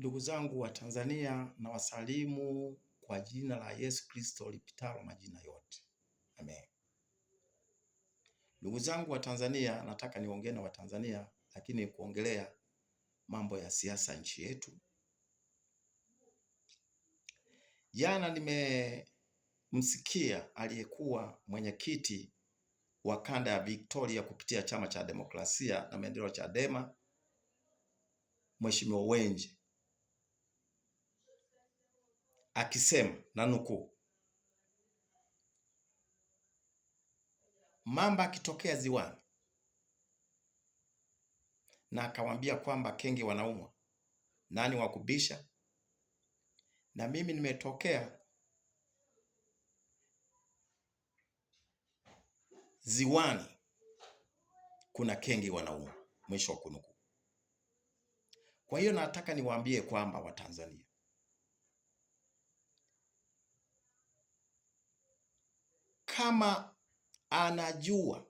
Ndugu zangu wa Tanzania, na wasalimu kwa jina la Yesu Kristo lipitalo majina yote. Amen. Ndugu zangu wa Tanzania, nataka niongee na Watanzania, lakini kuongelea mambo ya siasa nchi yetu. Jana nimemsikia aliyekuwa mwenyekiti wa kanda ya Victoria kupitia Chama cha Demokrasia na Maendeleo Chadema, Mheshimiwa Wenje, akisema na nukuu, mamba akitokea ziwani, na akamwambia kwamba kenge wanaumwa, nani wakubisha? Na mimi nimetokea ziwani, kuna kenge wanaumwa, mwisho wa kunukuu. Kwa hiyo nataka niwaambie kwamba Watanzania, kama anajua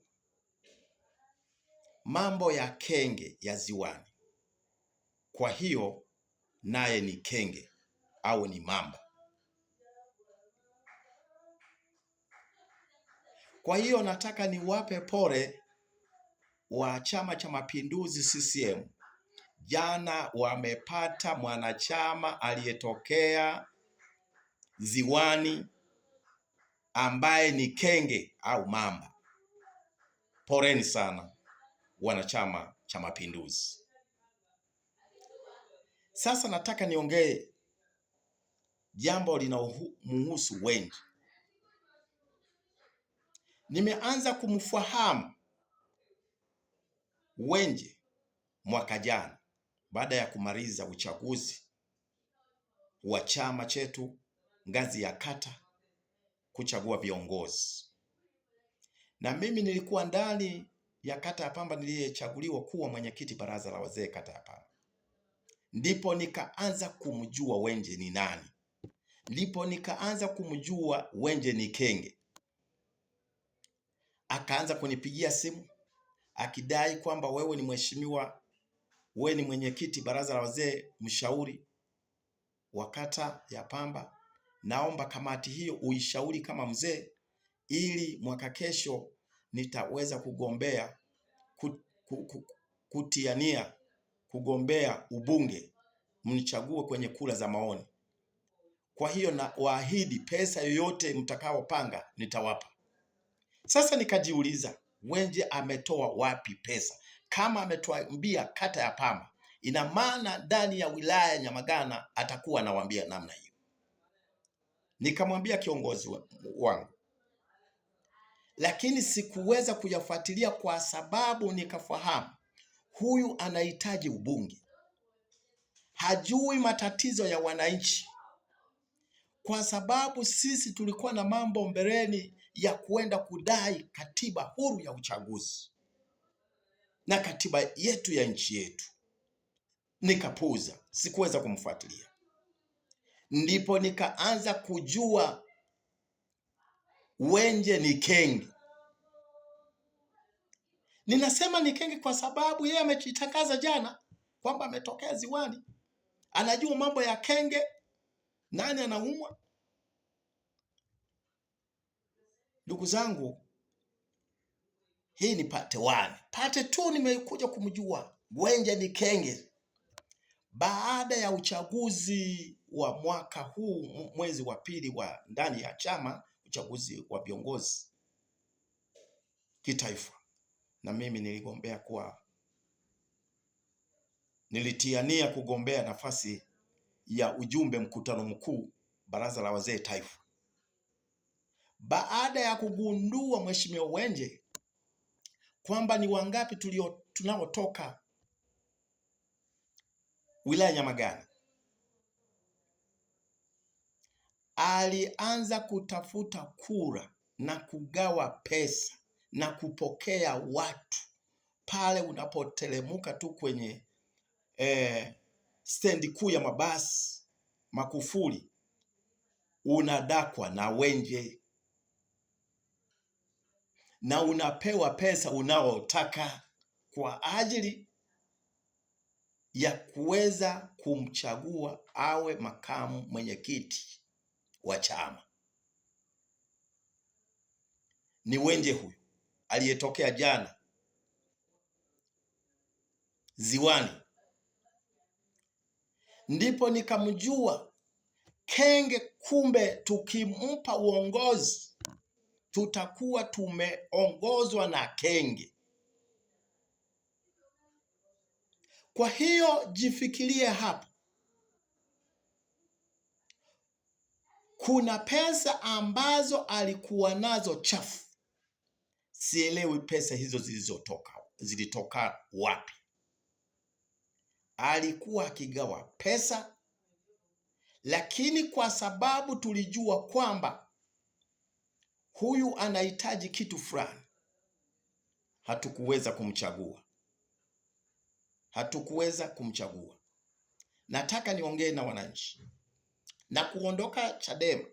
mambo ya kenge ya ziwani, kwa hiyo naye ni kenge au ni mamba. Kwa hiyo nataka niwape pole wa Chama cha Mapinduzi CCM. Jana wamepata mwanachama aliyetokea ziwani ambaye ni kenge au mamba. Poleni sana wanachama cha Mapinduzi. Sasa nataka niongee jambo linalomuhusu Wenje. Nimeanza kumfahamu Wenje mwaka jana baada ya kumaliza uchaguzi wa chama chetu ngazi ya kata kuchagua viongozi. Na mimi nilikuwa ndani ya kata ya Pamba niliyechaguliwa kuwa mwenyekiti baraza la wazee kata ya Pamba. Ndipo nikaanza kumjua Wenje ni nani. Ndipo nikaanza kumjua Wenje ni kenge. Akaanza kunipigia simu akidai kwamba wewe ni mheshimiwa, wewe ni mwenyekiti baraza la wazee, mshauri wa kata ya Pamba. Naomba kamati hiyo uishauri kama mzee, ili mwaka kesho nitaweza kugombea kutiania kugombea ubunge, mnichague kwenye kura za maoni. Kwa hiyo na waahidi pesa yoyote mtakaopanga nitawapa. Sasa nikajiuliza, Wenje ametoa wapi pesa? Kama ametuambia kata ya Pamba, ina maana ndani ya wilaya Nyamagana atakuwa anawaambia namna hiyo. Nikamwambia kiongozi wangu, lakini sikuweza kuyafuatilia kwa sababu nikafahamu huyu anahitaji ubunge, hajui matatizo ya wananchi, kwa sababu sisi tulikuwa na mambo mbeleni ya kuenda kudai katiba huru ya uchaguzi na katiba yetu ya nchi yetu. Nikapuuza, sikuweza kumfuatilia. Ndipo nikaanza kujua Wenje ni kenge. Ninasema ni kenge kwa sababu yeye amejitangaza jana kwamba ametokea ziwani, anajua mambo ya kenge, nani anaumwa. Ndugu zangu, hii ni part 1. Part 2 nimekuja kumjua Wenje ni kenge baada ya uchaguzi wa mwaka huu, mwezi wa pili wa ndani ya chama, uchaguzi wa viongozi kitaifa. Na mimi niligombea nilitiania kugombea nafasi ya ujumbe mkutano mkuu baraza la wazee taifa. Baada ya kugundua Mheshimiwa Wenje kwamba ni wangapi tunaotoka wilaya Nyamagana, alianza kutafuta kura na kugawa pesa na kupokea watu pale unapotelemuka tu kwenye stendi kuu ya mabasi Makufuli, unadakwa na Wenje na unapewa pesa unaotaka kwa ajili ya kuweza kumchagua awe makamu mwenyekiti wa chama ni Wenje huyu aliyetokea jana Ziwani. Ndipo nikamjua Kenge, kumbe tukimpa uongozi tutakuwa tumeongozwa na Kenge. Kwa hiyo jifikirie hapo, kuna pesa ambazo alikuwa nazo chafu. Sielewi pesa hizo zilitoka wapi. Alikuwa akigawa pesa, lakini kwa sababu tulijua kwamba huyu anahitaji kitu fulani, hatukuweza kumchagua. Nataka niongee na wananchi, na kuondoka Chadema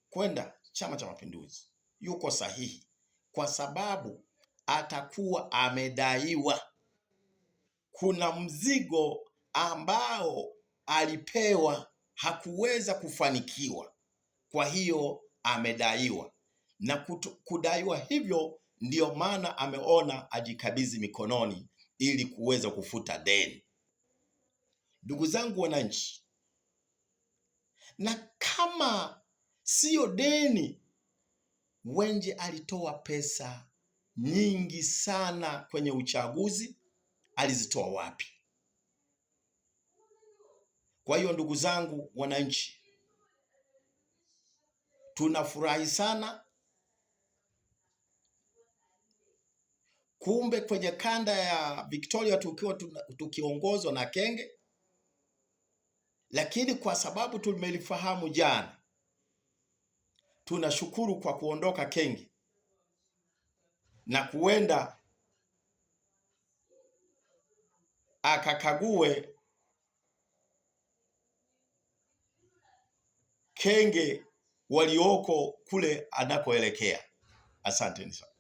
kwenda Chama cha Mapinduzi yuko sahihi, kwa sababu atakuwa amedaiwa. Kuna mzigo ambao alipewa hakuweza kufanikiwa, kwa hiyo amedaiwa, na kudaiwa hivyo ndio maana ameona ajikabidhi mikononi ili kuweza kufuta deni. Ndugu zangu wananchi, na kama siyo deni, Wenje alitoa pesa nyingi sana kwenye uchaguzi. Alizitoa wapi? Kwa hiyo ndugu zangu wananchi, tunafurahi sana. Kumbe kwenye kanda ya Victoria tukiongozwa na Kenge, lakini kwa sababu tumelifahamu jana, tunashukuru kwa kuondoka Kenge na kuenda akakague Kenge walioko kule anakoelekea. Asante sana.